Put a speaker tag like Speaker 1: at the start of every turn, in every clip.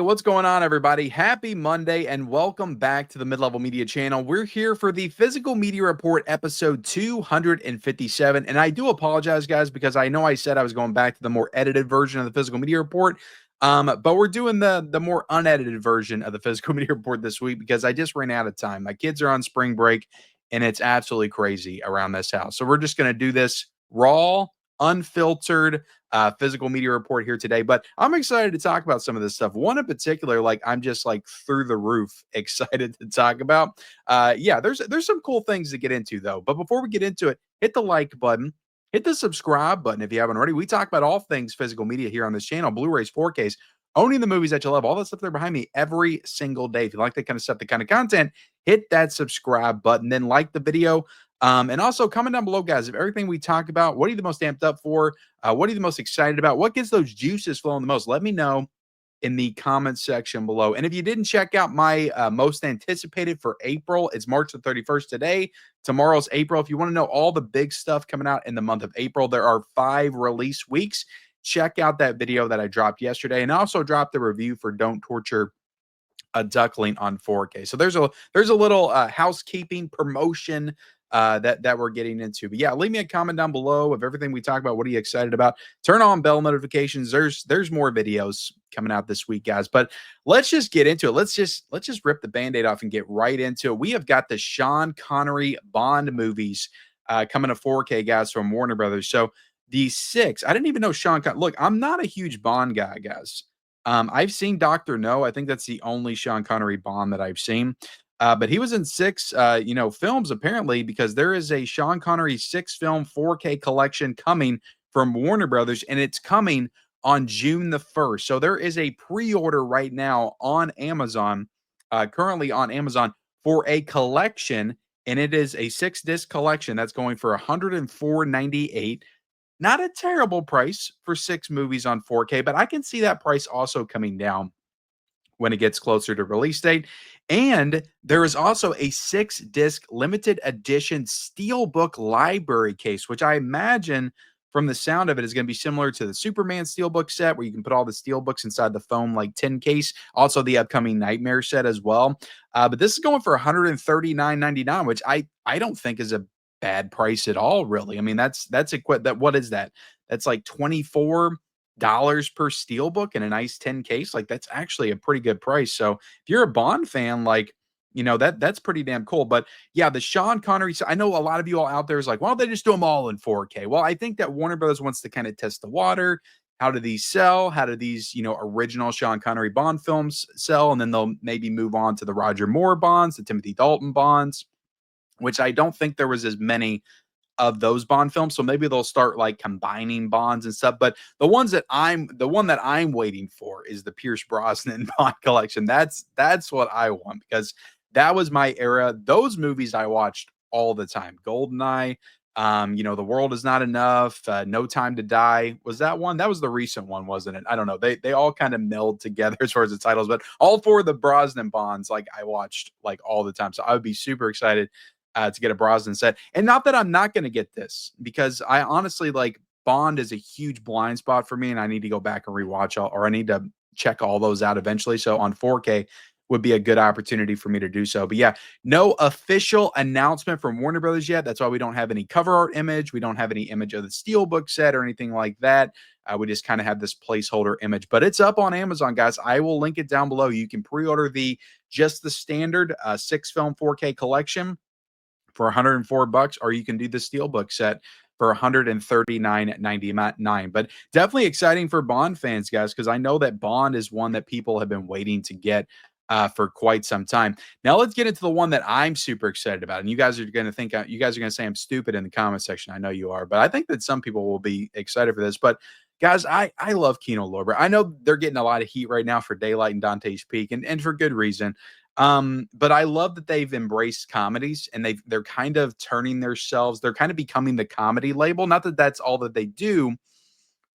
Speaker 1: What's going on, everybody? Happy Monday and welcome back to the Mid-Level Media channel. We're here for the Physical Media Report episode 257. And I do apologize, guys, because I know I said I was going back to the more edited version of the Physical Media Report. But we're doing the more unedited version of the Physical Media Report this week because I just ran out of time. My kids are on spring break and it's absolutely crazy around this house. So we're just going to do this raw, unfiltered physical media report here today. But I'm excited to talk about some of this stuff. One in particular, like I'm just like through the roof excited to talk about. Yeah, there's some cool things to get into though. But before we get into it, hit the like button. Hit the subscribe button if you haven't already. We talk about all things physical media here on this channel, Blu-rays, 4Ks, owning the movies that you love, all that stuff there behind me every single day. If you like that kind of stuff, the kind of content, hit that subscribe button, then like the video. And also comment down below, guys, if everything we talk about, what are you the most amped up for? What are you the most excited about? What gets those juices flowing the most? Let me know in the comment section below. And if you didn't check out my most anticipated for April, it's March the 31st today. Tomorrow's April. If you want to know all the big stuff coming out in the month of April, there are 5 release weeks. Check out that video that I dropped yesterday, and I also dropped the review for Don't Torture a Duckling on 4K. So there's a little housekeeping promotion that we're getting into. But yeah, leave me a comment down below of everything we talk about. What are you excited about? Turn on bell notifications. There's more videos coming out this week, guys. But let's just get into it. Let's just rip the band-aid off and get right into it. We have got the Sean Connery Bond movies coming to 4K, guys, from Warner Brothers. So the 6, I didn't even know look, I'm not a huge Bond guy, guys. I've seen Dr. No. I think that's the only Sean Connery Bond that I've seen. But he was in 6, films apparently, because there is a Sean Connery 6-film 4K collection coming from Warner Brothers, and it's coming on June the 1st. So there is a pre-order right now on Amazon, currently on Amazon for a collection, and it is a 6-disc collection that's going for $104.98. Not a terrible price for 6 movies on 4K, but I can see that price also coming down when it gets closer to release date. And there is also a 6-disc limited edition steelbook library case, which I imagine from the sound of it is going to be similar to the Superman steelbook set, where you can put all the steelbooks inside the foam like tin case. Also the upcoming Nightmare set as well. But this is going for $139.99, which I don't think is a bad price at all, really. I mean, that's what is that? That's like $24 per steelbook and a nice 10 case. Like, that's actually a pretty good price. So if you're a Bond fan, like, that's pretty damn cool. But yeah, the Sean Connery, I know a lot of you all out there is like, well, they just do them all in 4K. Well, I think that Warner Brothers wants to kind of test the water. How do these sell? How do these, original Sean Connery Bond films sell? And then they'll maybe move on to the Roger Moore Bonds, the Timothy Dalton Bonds, which I don't think there was as many of those Bond films. So maybe they'll start like combining Bonds and stuff. But the one that I'm waiting for is the Pierce Brosnan Bond collection. That's what I want, because that was my era. Those movies I watched all the time. GoldenEye, The World Is Not Enough, No Time to Die. Was that one? That was the recent one, wasn't it? I don't know. They all kind of meld together as far as the titles, but all 4 of the Brosnan Bonds, like, I watched like all the time. So I would be super excited to get a Brosnan set. And not that I'm not going to get this, because I honestly, like, Bond is a huge blind spot for me, and I need to go back and rewatch or I need to check all those out eventually. So on 4K would be a good opportunity for me to do so. But yeah, no official announcement from Warner Brothers yet. That's why we don't have any cover art image. We don't have any image of the Steelbook set or anything like that. We just kind of have this placeholder image, but it's up on Amazon, guys. I will link it down below. You can pre-order just the standard 6-film 4K collection for $104, or you can do the steelbook set for $139.99. But definitely exciting for Bond fans, guys, because I know that Bond is one that people have been waiting to get for quite some time. Now let's get into the one that I'm super excited about. And you guys are going to say I'm stupid in the comment section. I know you are, but I think that some people will be excited for this. But guys, I love Kino Lorber. I know they're getting a lot of heat right now for Daylight and Dante's Peak, and for good reason. But I love that they've embraced comedies, and they're kind of turning themselves, they're kind of becoming the comedy label. Not that that's all that they do,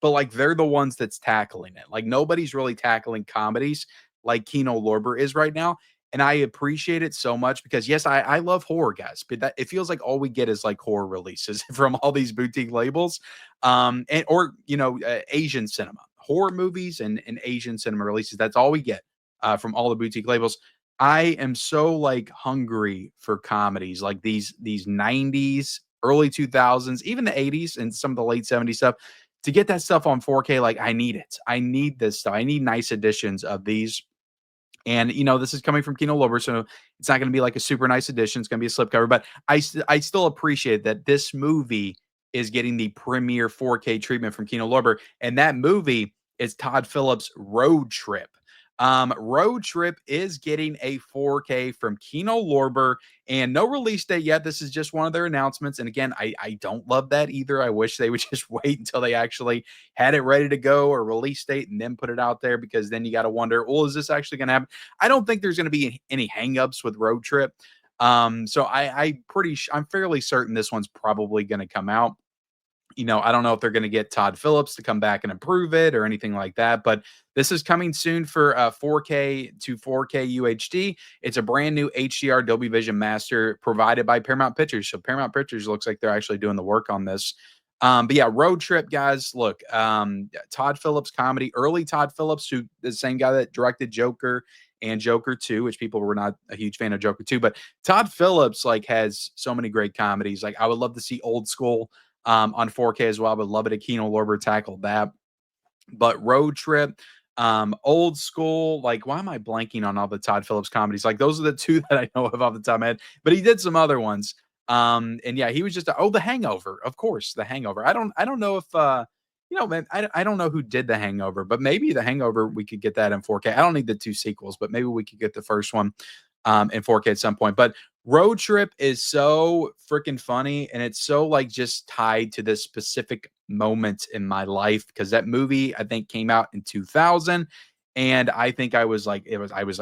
Speaker 1: but like, they're the ones that's tackling it. Like, nobody's really tackling comedies like Kino Lorber is right now. And I appreciate it so much, because yes, I love horror, guys, but it feels like all we get is like horror releases from all these boutique labels, or Asian cinema, horror movies and Asian cinema releases. That's all we get from all the boutique labels. I am so like hungry for comedies like these 90s, early 2000s, even the 80s and some of the late 70s stuff to get that stuff on 4K. Like I need it. I need this stuff. I need nice editions of these. And this is coming from Kino Lorber, so it's not going to be like a super nice edition. It's going to be a slipcover, but I still appreciate that this movie is getting the premiere 4K treatment from Kino Lorber, and that movie is Todd Phillips' Road Trip. Road Trip is getting a 4K from Kino Lorber, and no release date yet. This is just one of their announcements. And again, I don't love that either. I wish they would just wait until they actually had it ready to go or release date and then put it out there, because then you got to wonder, well, is this actually going to happen? I don't think there's going to be any hangups with Road Trip. So I'm fairly certain this one's probably going to come out. I don't know if they're going to get Todd Phillips to come back and improve it or anything like that, but this is coming soon for 4K to 4K UHD. It's a brand new HDR Dolby Vision Master provided by Paramount Pictures. So Paramount Pictures looks like they're actually doing the work on this. But yeah, Road Trip, guys. Look, Todd Phillips comedy, early Todd Phillips, who the same guy that directed Joker and Joker 2, which people were not a huge fan of Joker 2, but Todd Phillips like has so many great comedies. Like I would love to see Old School on 4K as well. I would love it if Kino Lorber tackled that. But Road Trip, Old School, like why am I blanking on all the Todd Phillips comedies? Like those are the two that I know of off the top of my head, but he did some other ones. And yeah, he was just The Hangover, of course, The Hangover. I don't know if man, I don't know who did The Hangover, but maybe The Hangover we could get that in 4K. I don't need the two sequels, but maybe we could get the first one in 4K at some point. But Road Trip is so freaking funny, and it's so like just tied to this specific moment in my life, because that movie I think came out in 2000, and I think I was like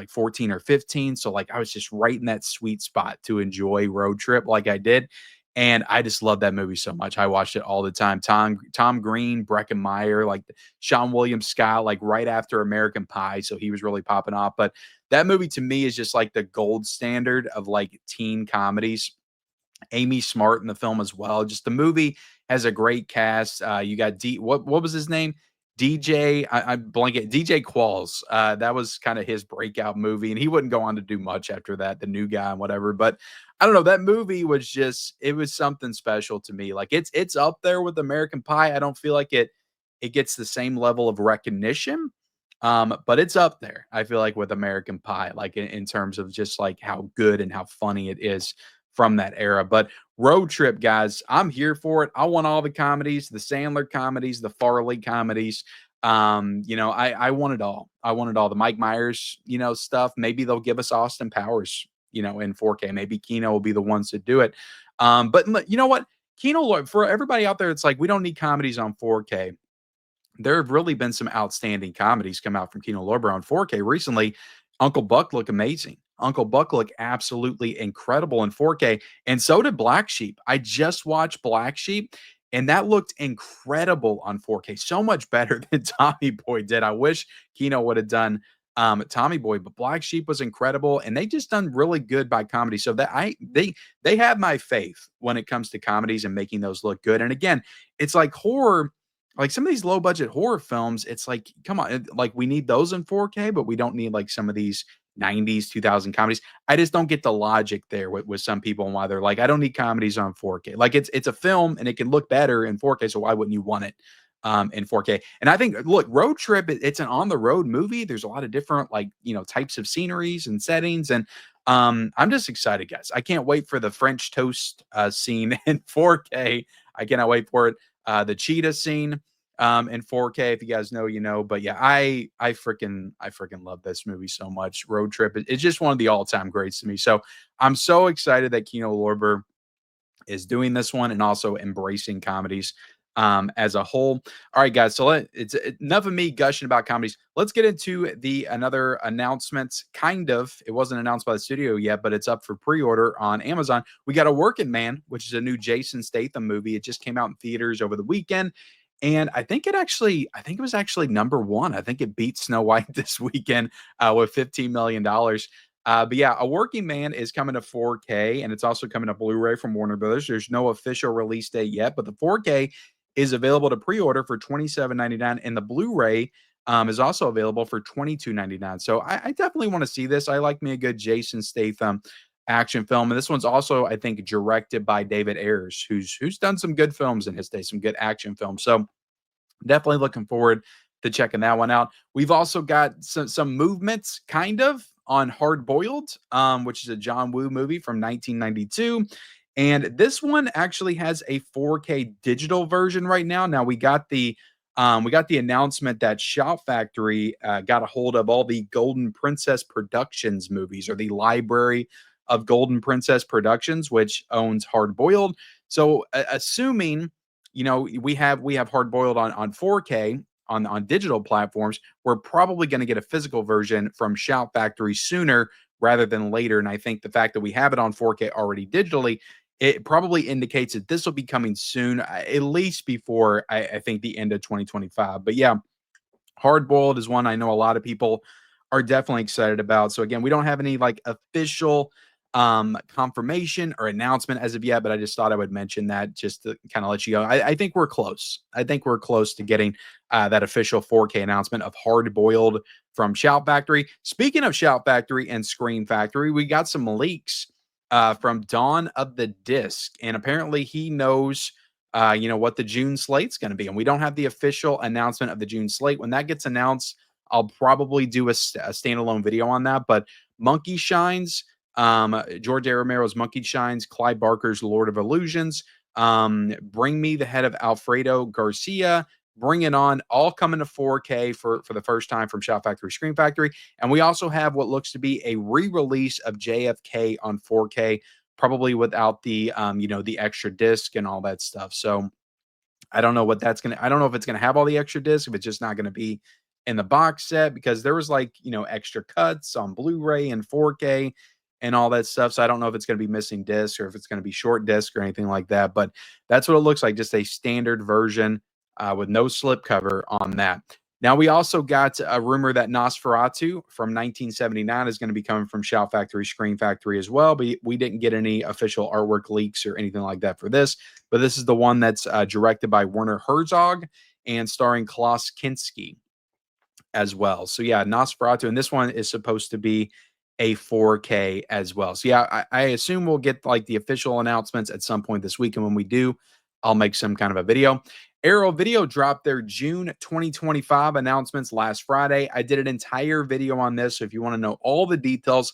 Speaker 1: 14 or 15, so like I was just right in that sweet spot to enjoy Road Trip like I did. And I just love that movie so much. I watched it all the time. Tom Green, Breckin Meyer, like Sean William Scott, like right after American Pie, so he was really popping off. But that movie to me is just like the gold standard of like teen comedies. Amy Smart in the film as well. Just the movie has a great cast. You got what was his name? DJ, I blanket DJ Qualls. That was kind of his breakout movie, and he wouldn't go on to do much after that, the new guy and whatever. But I don't know. That movie was it was something special to me. Like it's up there with American Pie. I don't feel like it gets the same level of recognition. But it's up there, I feel like, with American Pie, like in terms of just like how good and how funny it is from that era. But Road Trip, guys, I'm here for it. I want all the comedies, the Sandler comedies, the Farley comedies. I want it all. I want it all. The Mike Myers, stuff. Maybe they'll give us Austin Powers, in 4K. Maybe Kino will be the ones to do it. But you know what? Kino, for everybody out there, it's like we don't need comedies on 4K. There have really been some outstanding comedies come out from Kino Lorber on 4K recently. Uncle Buck looked amazing. Uncle Buck looked absolutely incredible in 4K, and so did Black Sheep. I just watched Black Sheep, and that looked incredible on 4K. So much better than Tommy Boy did. I wish Kino would have done Tommy Boy, but Black Sheep was incredible, and they just done really good by comedy. So they have my faith when it comes to comedies and making those look good. And again, it's like horror. Like some of these low budget horror films, it's like, come on, like we need those in 4K, but we don't need like some of these 90s, 2000 comedies. I just don't get the logic there with some people and why they're like, I don't need comedies on 4K. Like it's a film and it can look better in 4K, so why wouldn't you want it in 4K? And I think, look, Road Trip, it's an on the road movie. There's a lot of different like types of sceneries and settings, and I'm just excited, guys. I can't wait for the French toast scene in 4K. I cannot wait for it. The cheetah scene in 4K. If you guys know, you know. But yeah, I freaking love this movie so much. Road Trip. It's just one of the all-time greats to me. So I'm so excited that Kino Lorber is doing this one and also embracing comedies as a whole. All right, guys. So it's enough of me gushing about comedies. Let's get into another announcement. Kind of. It wasn't announced by the studio yet, but it's up for pre-order on Amazon. We got A Working Man, which is a new Jason Statham movie. It just came out in theaters over the weekend. And I think it was actually number one. I think it beat Snow White this weekend with $15 million. But yeah, A Working Man is coming to 4K, and it's also coming to Blu-ray from Warner Brothers. There's no official release date yet, but the 4K is available to pre-order for $27.99, and the Blu-ray is also available for $22.99. So I definitely want to see this. I like me a good Jason Statham action film, and this one's also, I think, directed by David Ayers, who's done some good films in his day, some good action films. So definitely looking forward to checking that one out. We've also got some movements, kind of, on Hardboiled, which is a John Woo movie from 1992. And this one actually has a 4K digital version right now. Now we got the announcement that Shout Factory got a hold of all the Golden Princess Productions movies, or the library of Golden Princess Productions, which owns Hardboiled. So assuming we have Hardboiled on 4K on digital platforms, we're probably going to get a physical version from Shout Factory sooner rather than later. And I think the fact that we have it on 4K already digitally, it probably indicates that this will be coming soon, at least before I think the end of 2025. But yeah, Hardboiled is one I know a lot of people are definitely excited about. So again, we don't have any like official confirmation or announcement as of yet, but I just thought I would mention that just to kind of let you know. I think we're close. I think we're close to getting that official 4K announcement of Hardboiled from Shout Factory. Speaking of Shout Factory and Scream Factory, we got some leaks from Dawn of the Disc, and apparently he knows what the June slate's going to be. And we don't have the official announcement of the June slate. When that gets announced, I'll probably do a standalone video on that. But Monkey Shines, George A. Romero's Monkey Shines, Clive Barker's Lord of Illusions, Bring Me the Head of Alfredo Garcia, Bring It On, all coming to 4K for the first time from Shout Factory, Screen Factory. And we also have what looks to be a re-release of JFK on 4K, probably without the extra disc and all that stuff. So I don't know what that's gonna. I don't know if it's gonna have all the extra disc, if it's just not gonna be in the box set, because there was extra cuts on Blu-ray and 4K and all that stuff. So I don't know if it's gonna be missing disc or if it's gonna be short disc or anything like that. But that's what it looks like, just a standard version with no slipcover on that. Now, we also got a rumor that Nosferatu from 1979 is going to be coming from Shout Factory, Screen Factory as well, but we didn't get any official artwork leaks or anything like that for this. But this is the one that's directed by Werner Herzog and starring Klaus Kinski as well. So yeah, Nosferatu, and this one is supposed to be a 4K as well. So yeah, I assume we'll get like the official announcements at some point this week, and when we do, I'll make some kind of a video. Arrow Video dropped their June 2025 announcements last Friday. I did an entire video on this, so if you want to know all the details,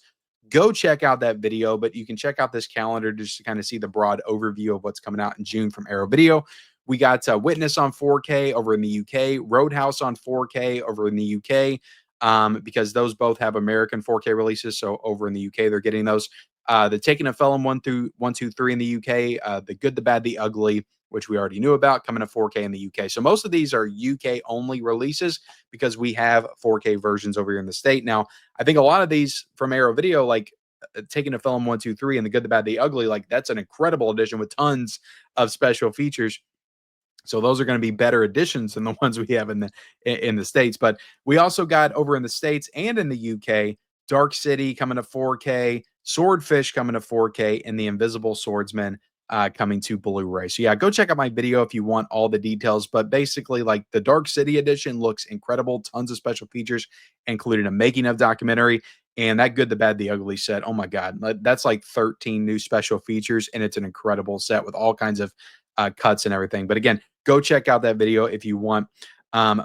Speaker 1: go check out that video. But you can check out this calendar just to kind of see the broad overview of what's coming out in June from Arrow Video. We got Witness on 4K over in the UK, Roadhouse on 4K over in the UK, because those both have American 4K releases. So over in the UK, they're getting those. The Taking a Felon 1 through 1, 2, 3 in the UK, The Good, the Bad, the Ugly, which we already knew about, coming to 4K in the UK. So most of these are UK only releases because we have 4K versions over here in the state. Now, I think a lot of these from Arrow Video, like Taking a Felon 1, 2, 3 and The Good, the Bad, the Ugly, like that's an incredible edition with tons of special features. So those are going to be better additions than the ones we have in the States. But we also got over in the States and in the UK, Dark City coming to 4K, Swordfish coming to 4K, and The Invisible Swordsman coming to Blu-ray. So yeah, go check out my video if you want all the details. But basically, like the Dark City edition looks incredible. Tons of special features, including a making of documentary. And that Good, the Bad, the Ugly set, oh my God, that's like 13 new special features. And it's an incredible set with all kinds of cuts and everything. But again, go check out that video if you want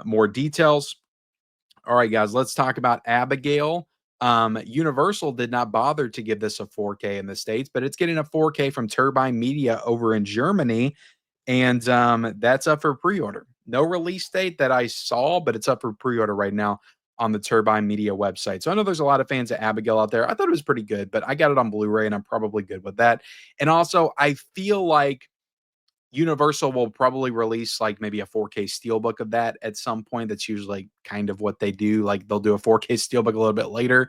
Speaker 1: more details. All right, guys, let's talk about Abigail. Universal did not bother to give this a 4K in the States, but it's getting a 4K from Turbine Media over in Germany. And that's up for pre-order. No release date that I saw, but it's up for pre-order right now on the Turbine Media website. So I know there's a lot of fans of Abigail out there. I thought it was pretty good, but I got it on Blu-ray and I'm probably good with that. And also, I feel like Universal will probably release like maybe a 4K steelbook of that at some point. That's usually kind of what they do. Like they'll do a 4K steelbook a little bit later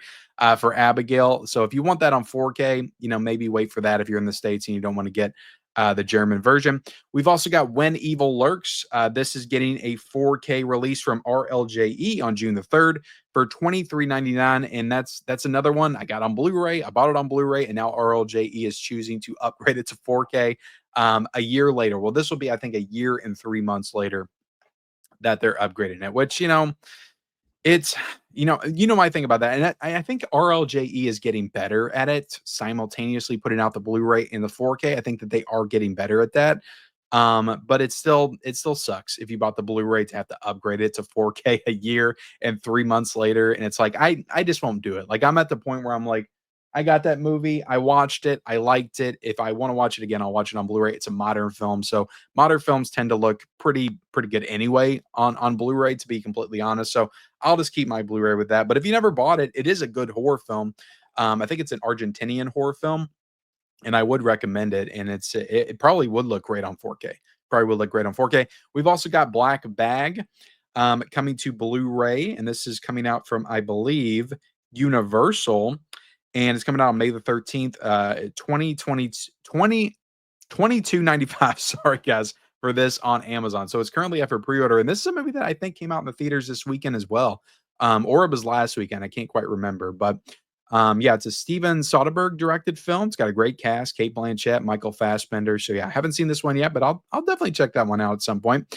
Speaker 1: for Abigail. So if you want that on 4K, maybe wait for that if you're in the States and you don't want to get the German version. We've also got When Evil Lurks. This is getting a 4K release from RLJE on June the 3rd for $23.99. And that's another one I got on Blu-ray. I bought it on Blu-ray, and now RLJE is choosing to upgrade it to 4K a year later. Well, this will be, I think, a year and 3 months later that they're upgrading it, which, It's my thing about that, and I think RLJE is getting better at it, simultaneously putting out the Blu-ray and the 4K. I think that they are getting better at that. But it still sucks if you bought the Blu-ray to have to upgrade it to 4K a year and 3 months later, and it's like I just won't do it. Like, I'm at the point where I'm like, I got that movie, I watched it, I liked it. If I want to watch it again, I'll watch it on Blu-ray. It's a modern film, so modern films tend to look pretty good anyway on Blu-ray, to be completely honest. So I'll just keep my Blu-ray with that. But if you never bought it, it is a good horror film. I think it's an Argentinian horror film, and I would recommend it. And it probably would look great on 4K. Probably would look great on 4K. We've also got Black Bag coming to Blu-ray, and this is coming out from, I believe, Universal, and it's coming out on May the 13th, 22.95. Sorry, guys, for this on Amazon. So it's currently up for pre-order, and this is a movie that I think came out in the theaters this weekend as well, or it was last weekend. I can't quite remember, but yeah, it's a Steven Soderbergh directed film. It's got a great cast: Kate Blanchett, Michael Fassbender. So yeah, I haven't seen this one yet, but I'll definitely check that one out at some point.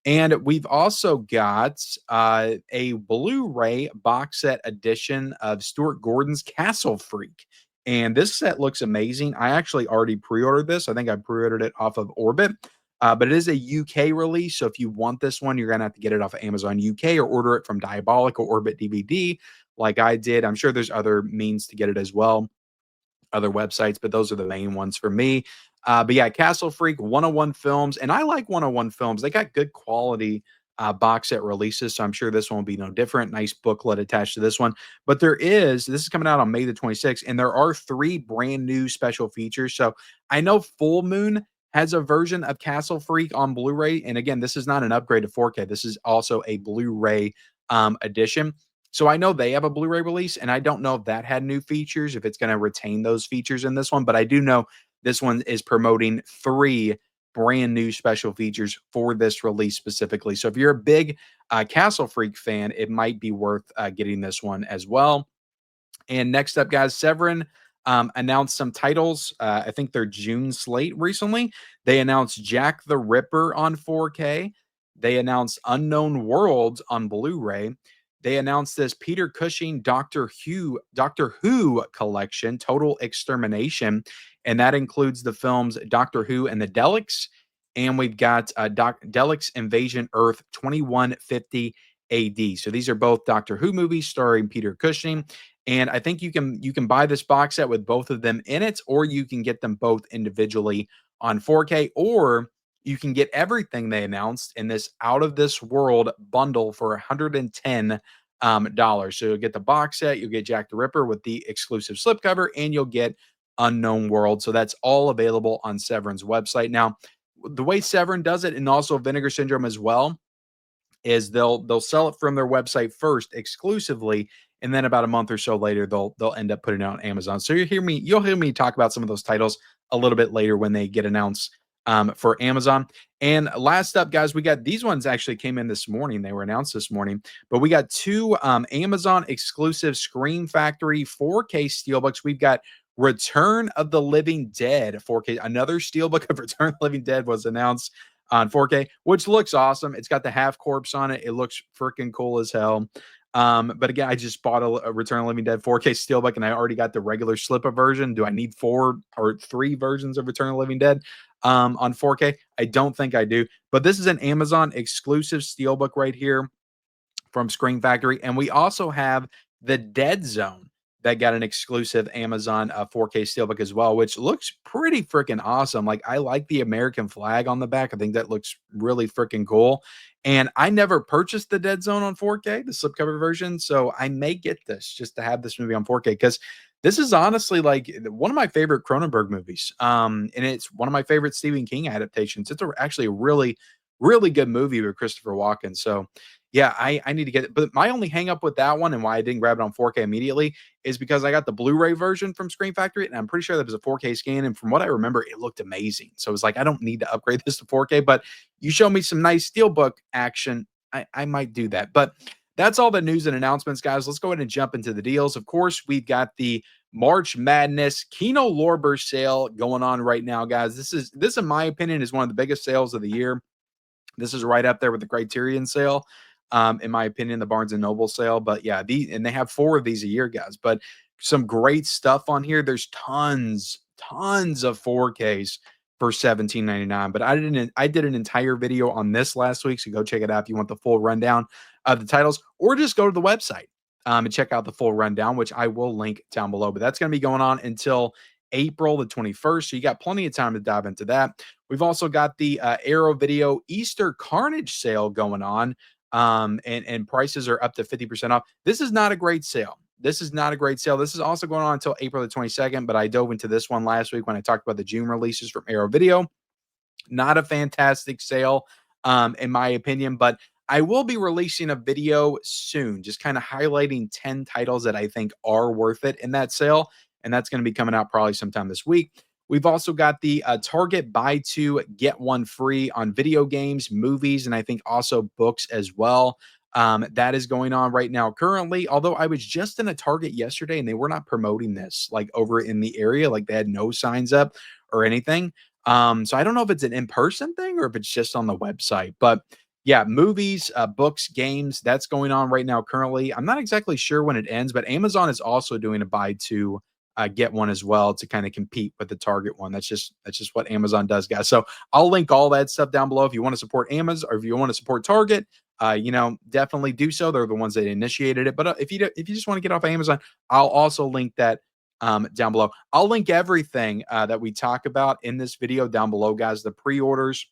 Speaker 1: And we've also got a Blu-ray box set edition of Stuart Gordon's Castle Freak. And this set looks amazing. I actually already pre-ordered this. I think I pre-ordered it off of Orbit. But it is a UK release. So if you want this one, you're going to have to get it off of Amazon UK or order it from Diabolic or Orbit DVD like I did. I'm sure there's other means to get it as well, other websites, but those are the main ones for me. But yeah, Castle Freak, 101 Films, and I like 101 Films. They got good quality box set releases, so I'm sure this one will be no different. Nice booklet attached to this one. But this is coming out on May the 26th, and there are 3 brand new special features. So I know Full Moon has a version of Castle Freak on Blu-ray, and again, this is not an upgrade to 4K. This is also a Blu-ray edition. So I know they have a Blu-ray release, and I don't know if that had new features, if it's going to retain those features in this one, but I do know this one is promoting 3 brand new special features for this release specifically. So if you're a big Castle Freak fan, it might be worth getting this one as well. And next up, guys, Severin announced some titles. I think their June slate recently. They announced Jack the Ripper on 4K. They announced Unknown Worlds on Blu-ray. They announced this Peter Cushing Doctor Who collection, Total Extermination, and that includes the films Doctor Who and the Daleks. And we've got Daleks Invasion Earth 2150 AD. So these are both Doctor Who movies starring Peter Cushing. And I think you can buy this box set with both of them in it, or you can get them both individually on 4K, or you can get everything they announced in this out of this world bundle for $110. So you'll get the box set, you'll get Jack the Ripper with the exclusive slipcover, and you'll get Unknown World. So that's all available on Severin's website. Now, the way Severin does it, and also Vinegar Syndrome as well, is they'll sell it from their website first exclusively, and then about a month or so later they'll end up putting it on Amazon. So you'll hear me talk about some of those titles a little bit later when they get announced for Amazon. And last up, guys, we got these ones actually came in this morning. They were announced this morning, but we got 2 Amazon exclusive Scream Factory 4K steelbooks. We've got Return of the Living Dead 4K. Another steelbook of Return of the Living Dead was announced on 4K, which looks awesome. It's got the half corpse on it. It looks freaking cool as hell. But again, I just bought a Return of the Living Dead 4K steelbook, and I already got the regular slipper version. Do I need 4 or 3 versions of Return of the Living Dead on 4K? I don't think I do. But this is an Amazon exclusive steelbook right here from Scream Factory, and we also have the Dead Zone that got an exclusive Amazon 4K steelbook as well, which looks pretty freaking awesome. Like, I like the American flag on the back. I think that looks really freaking cool. And I never purchased the Dead Zone on 4K, the slipcover version, so I may get this just to have this movie on 4K, because this is honestly like one of my favorite Cronenberg movies. And it's one of my favorite Stephen King adaptations. It's actually a really, really good movie with Christopher Walken. So yeah, I need to get it. But my only hang up with that one, and why I didn't grab it on 4K immediately, is because I got the Blu-ray version from Scream Factory, and I'm pretty sure that was a 4K scan. And from what I remember, it looked amazing. So it was like, I don't need to upgrade this to 4K, but you show me some nice steelbook action, I might do that. But that's all the news and announcements, guys. Let's go ahead and jump into the deals. Of course, we've got the March Madness Kino Lorber sale going on right now, guys. This, in my opinion, is one of the biggest sales of the year. This is right up there with the Criterion sale. in my opinion, the Barnes and Noble sale. But yeah, and they have 4 of these a year, guys. But some great stuff on here. There's tons of 4Ks for 17.99. But I did an entire video on this last week, so go check it out if you want the full rundown of the titles, or just go to the website and check out the full rundown, which I will link down below. But that's going to be going on until April the 21st. So you got plenty of time to dive into that. We've also got the Arrow Video Easter Carnage sale going on. And prices are up to 50% off. This is not a great sale. This is not a great sale. This is also going on until April the 22nd, but I dove into this one last week when I talked about the June releases from Arrow Video. Not a fantastic sale, in my opinion, but I will be releasing a video soon, just kind of highlighting 10 titles that I think are worth it in that sale. And that's going to be coming out probably sometime this week. We've also got the Target buy two, get one free on video games, movies, and I think also books as well. That is going on right now currently. Although I was just in a Target yesterday and they were not promoting this like over in the area, like they had no signs up or anything. So I don't know if it's an in-person thing or if it's just on the website, but yeah, movies, books, games, that's going on right now currently. I'm not exactly sure when it ends, but Amazon is also doing a buy two, get one as well to kind of compete with the Target one. That's just what Amazon does, guys. So I'll link all that stuff down below if you want to support Amazon or if you want to support Target. Definitely do so. They're the ones that initiated it. But if you just want to get off of Amazon, I'll also link that down below. I'll link everything that we talk about in this video down below, guys. The pre-orders,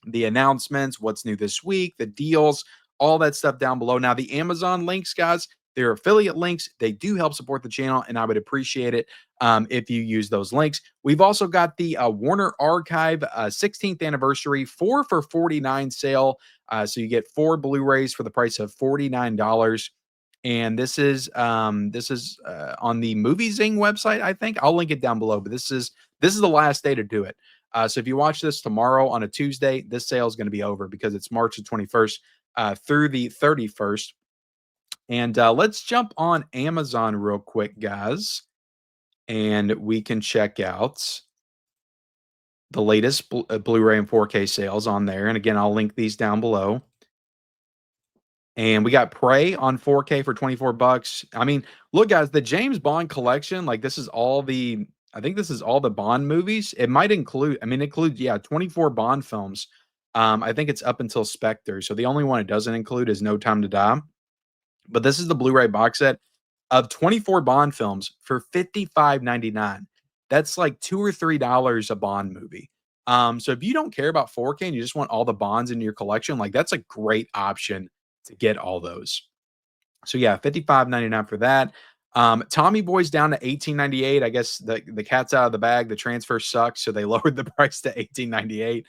Speaker 1: the announcements, what's new this week, the deals, all that stuff down below. Now, the Amazon links, guys, they're affiliate links. They do help support the channel, and I would appreciate it if you use those links. We've also got the Warner Archive 16th anniversary 4 for $49 sale. So you get 4 Blu-rays for the price of $49. And this is on the Movie Zing website, I think. I'll link it down below, but this is the last day to do it. So if you watch this tomorrow on a Tuesday, this sale is going to be over because it's March the 21st through the 31st. And let's jump on Amazon real quick, guys, and we can check out the latest Blu-ray and 4K sales on there. And again, I'll link these down below. And we got Prey on 4K for 24 bucks. I mean, look, guys, the James Bond collection, like this is all the, I think this is all the Bond movies. It might include, it includes, yeah, 24 Bond films. I think it's up until Spectre. So the only one it doesn't include is No Time to Die. But this is the Blu-ray box set of 24 Bond films for $55.99. That's like $2 or $3 a Bond movie. So if you don't care about 4K and you just want all the Bonds in your collection, like that's a great option to get all those. So yeah, $55.99 for that. Tommy Boy's down to $18.98. I guess the cat's out of the bag. The transfer sucks, so they lowered the price to $18.98.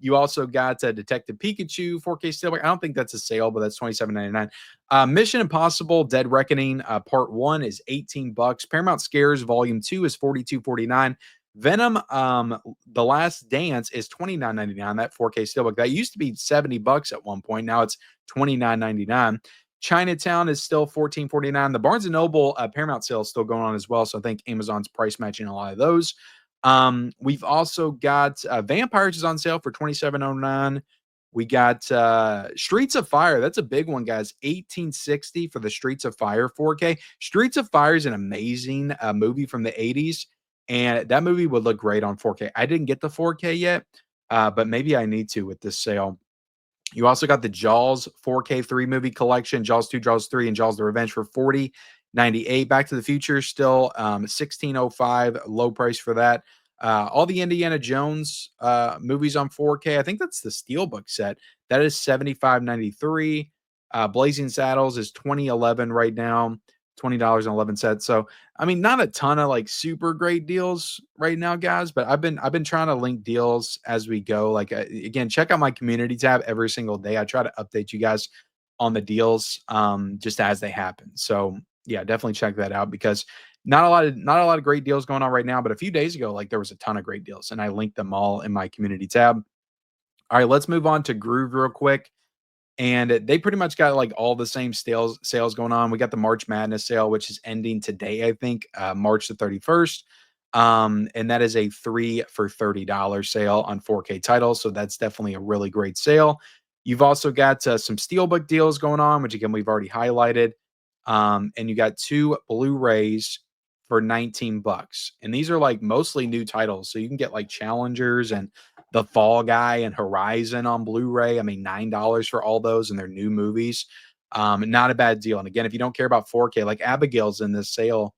Speaker 1: You also got Detective Pikachu 4K Steelbook. I don't think that's a sale, but that's $27.99. Mission Impossible Dead Reckoning Part 1 is 18 bucks. Paramount Scares Volume 2 is $42.49. Venom The Last Dance is $29.99. That 4K Steelbook. That used to be 70 bucks at one point. Now it's $29.99. Chinatown is still $14.49. The Barnes & Noble Paramount sale is still going on as well, so I think Amazon's price matching a lot of those. We've also got Vampires is on sale for $27.09. We got Streets of Fire. That's a big one, guys. $18.60 for the Streets of Fire 4K. Streets of Fire is an amazing movie from the 80s, and that movie would look great on 4K. I didn't get the 4K yet, but maybe I need to with this sale. You also got the Jaws 4K 3 movie collection, Jaws 2, Jaws 3, and Jaws the Revenge for $40.98. Back to the Future still $16.05, low price for that. All the Indiana Jones movies on 4K. I think that's the Steelbook set. That is $75.93. Blazing Saddles is $20.11 right now. $20.11. So, not a ton of like super great deals right now, guys, but I've been trying to link deals as we go. Like again, check out my community tab every single day. I try to update you guys on the deals just as they happen. So, yeah, definitely check that out because not a lot of great deals going on right now, but a few days ago like there was a ton of great deals and I linked them all in my community tab. All right, let's move on to Gruv real quick. And they pretty much got like all the same sales going on. We got the March Madness sale, which is ending today, I think, March the 31st. And that is a 3 for $30 sale on 4K titles. So that's definitely a really great sale. You've also got some Steelbook deals going on, which again, we've already highlighted. And you got 2 Blu-rays for 19 bucks. And these are like mostly new titles. So you can get like Challengers and The Fall Guy and Horizon on Blu-ray. I mean, $9 for all those, and they're new movies. Not a bad deal. And again, if you don't care about 4K, like Abigail's in this sale,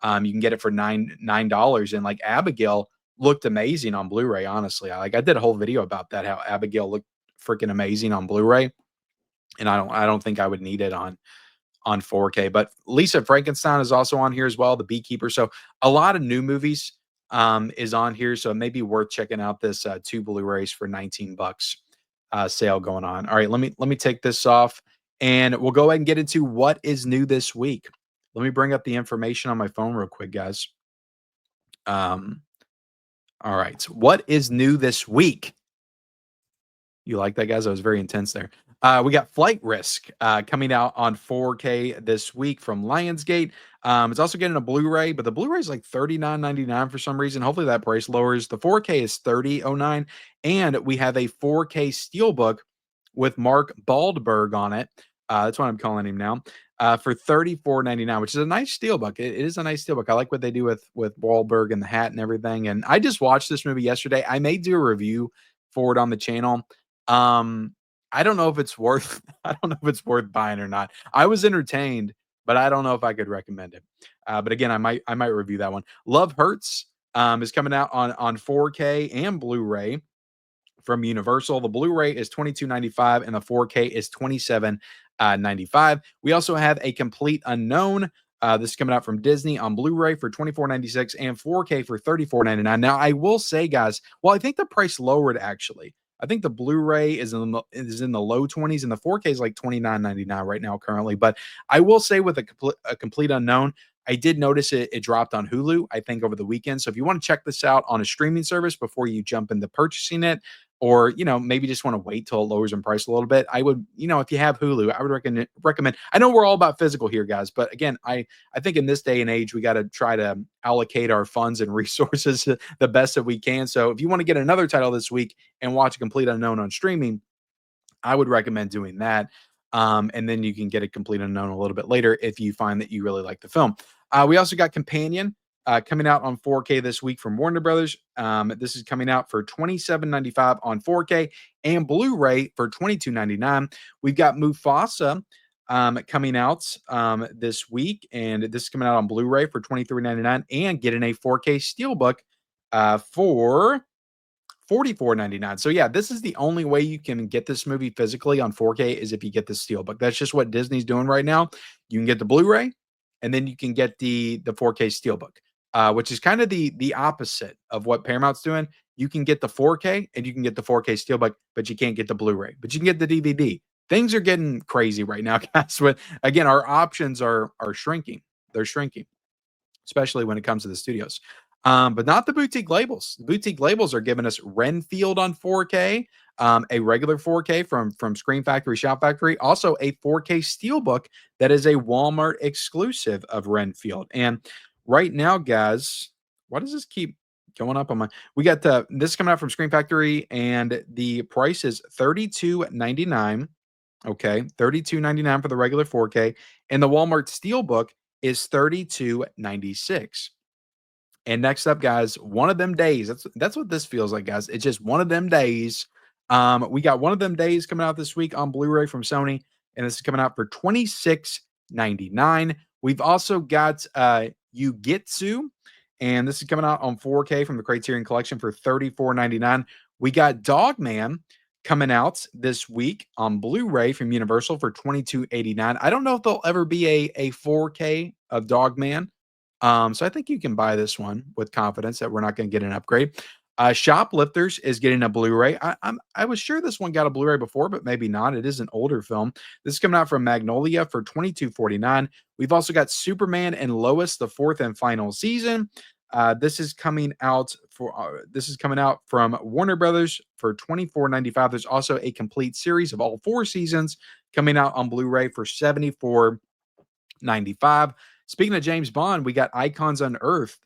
Speaker 1: you can get it for $9. And like Abigail looked amazing on Blu-ray, honestly. I did a whole video about that, how Abigail looked freaking amazing on Blu-ray. And I don't think I would need it on 4K. But Lisa Frankenstein is also on here as well, The Beekeeper. So a lot of new movies is on here. So it may be worth checking out this 2 Blu-rays for 19 bucks sale going on. All right, let me take this off and we'll go ahead and get into what is new this week. Let me bring up the information on my phone real quick, guys. Um, all right. So what is new this week? You like that, guys? That was very intense there. We got Flight Risk coming out on 4K this week from Lionsgate. It's also getting a Blu-ray, but the Blu-ray is like $39.99 for some reason. Hopefully that price lowers. The 4K is $30.09, and we have a 4K Steelbook with Mark Baldberg on it. That's what I'm calling him now. For $34.99, which is a nice steelbook. It is a nice steelbook. I like what they do with Wahlberg and the hat and everything. And I just watched this movie yesterday. I may do a review for it on the channel. I don't know if it's worth I don't know if it's worth buying or not. I was entertained, but I don't know if I could recommend it. But again, I might review that one. Love Hurts is coming out on 4K and Blu-ray from Universal. The Blu-ray is $22.95 and the 4K is $27.95. We also have A Complete Unknown. This is coming out from Disney on Blu-ray for $24.96 and 4K for $34.99. Now, I will say, guys, well, I think the price lowered actually. I think the Blu-ray is in the low 20s and the 4K is like $29.99 right now currently. But I will say with a complete unknown, I did notice it dropped on Hulu, I think, over the weekend. So if you want to check this out on a streaming service before you jump into purchasing it, or maybe just want to wait till it lowers in price a little bit, I would, if you have Hulu, I would recommend. I know we're all about physical here, guys, but again, I think in this day and age, we got to try to allocate our funds and resources the best that we can. So if you want to get another title this week and watch A Complete Unknown on streaming, I would recommend doing that. And then you can get A Complete Unknown a little bit later if you find that you really like the film. We also got Companion coming out on 4K this week from Warner Brothers. This is coming out for $27.95 on 4K and Blu-ray for $22.99. We've got Mufasa coming out this week, and this is coming out on Blu-ray for $23.99 and getting a 4K Steelbook for $44.99. So yeah, this is the only way you can get this movie physically on 4K is if you get the Steelbook. That's just what Disney's doing right now. You can get the Blu-ray, and then you can get the 4K Steelbook, which is kind of the opposite of what Paramount's doing. You can get the 4K and you can get the 4K Steelbook, but you can't get the Blu-ray. But you can get the DVD. Things are getting crazy right now, guys. But again, our options are shrinking. They're shrinking, especially when it comes to the studios. But not the boutique labels. The boutique labels are giving us Renfield on 4K, a regular 4K from Screen Factory, Shout Factory, also a 4K Steelbook that is a Walmart exclusive of Renfield. And right now, guys, why does this keep going up on my? We got this coming out from Screen Factory, and the price is $32.99. Okay, $32.99 for the regular 4K, and the Walmart Steelbook is $32.96. And next up, guys, one of them days. That's what this feels like, guys. It's just one of them days. We got one of them days coming out this week on Blu-ray from Sony, and this is coming out for $26.99. We've also got You Get To, and this is coming out on 4K from the Criterion Collection for $34.99. We got Dogman coming out this week on Blu-ray from Universal for $22.89. I don't know if there'll ever be a 4K of Dogman. So I think you can buy this one with confidence that we're not going to get an upgrade. Shoplifters is getting a Blu-ray. I was sure this one got a Blu-ray before, but maybe not. It is an older film. This is coming out from Magnolia for $22.49. We've also got Superman and Lois, the fourth and final season. This is coming out from Warner Brothers for $24.95. There's also a complete series of all 4 seasons coming out on Blu-ray for $74.95. Speaking of James Bond, we got Icons Unearthed,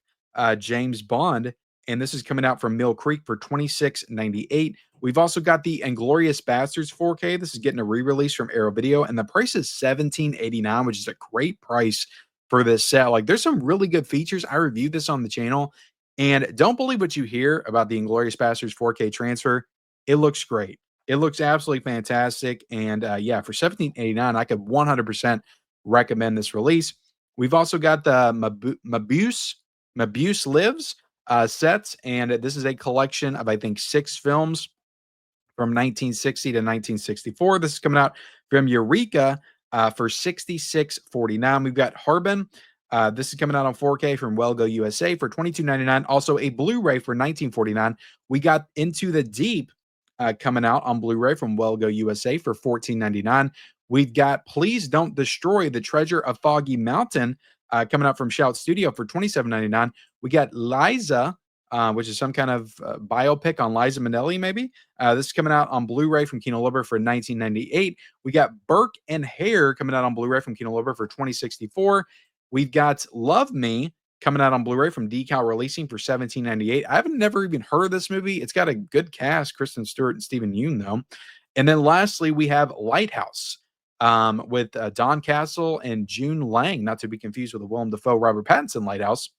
Speaker 1: James Bond, and this is coming out from Mill Creek for $26.98. We've also got the Inglorious Bastards 4K. This is getting a re-release from Arrow Video, and the price is $17.89, which is a great price for this set. Like, there's some really good features. I reviewed this on the channel, and don't believe what you hear about the Inglorious Bastards 4K transfer. It looks great. It looks absolutely fantastic. And yeah, for $17.89, I could 100% recommend this release. We've also got the Mabuse Lives sets, and this is a collection of, I think, 6 films from 1960 to 1964. This is coming out from Eureka for $66.49. We've got Harbin. This is coming out on 4K from Well Go USA for $22.99. Also a Blu-ray for $19.49. We got Into the Deep coming out on Blu-ray from Well Go USA for $14.99. We've got Please Don't Destroy the Treasure of Foggy Mountain coming out from Shout Studio for $27.99. We got Liza, which is some kind of biopic on Liza Minnelli, maybe. This is coming out on Blu-ray from Kino Lorber for $19.98. We got Burke and Hare coming out on Blu-ray from Kino Lorber for $20.64. We've got Love Me coming out on Blu-ray from Decal Releasing for $17.98. I haven't never even heard of this movie. It's got a good cast, Kristen Stewart and Stephen Yeun, though. And then lastly, we have Lighthouse with Don Castle and June Lang, not to be confused with the Willem Dafoe, Robert Pattinson Lighthouse.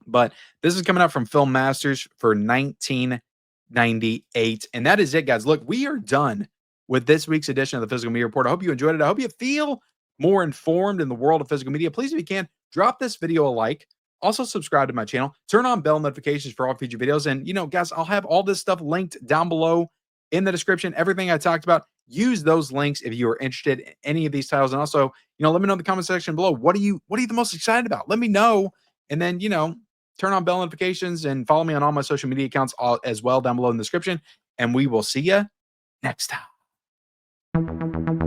Speaker 1: But this is coming out from Film Masters for $19.98. And that is it, guys. Look, we are done with this week's edition of the Physical Media Report. I hope you enjoyed it. I hope you feel more informed in the world of physical media. Please, if you can, drop this video a like. Also, subscribe to my channel. Turn on bell notifications for all future videos. And, you know, guys, I'll have all this stuff linked down below in the description. Everything I talked about, use those links if you are interested in any of these titles. And also, you know, let me know in the comment section below. What are you the most excited about? Let me know. And then, you know, turn on bell notifications and follow me on all my social media accounts as well down below in the description. And we will see you next time.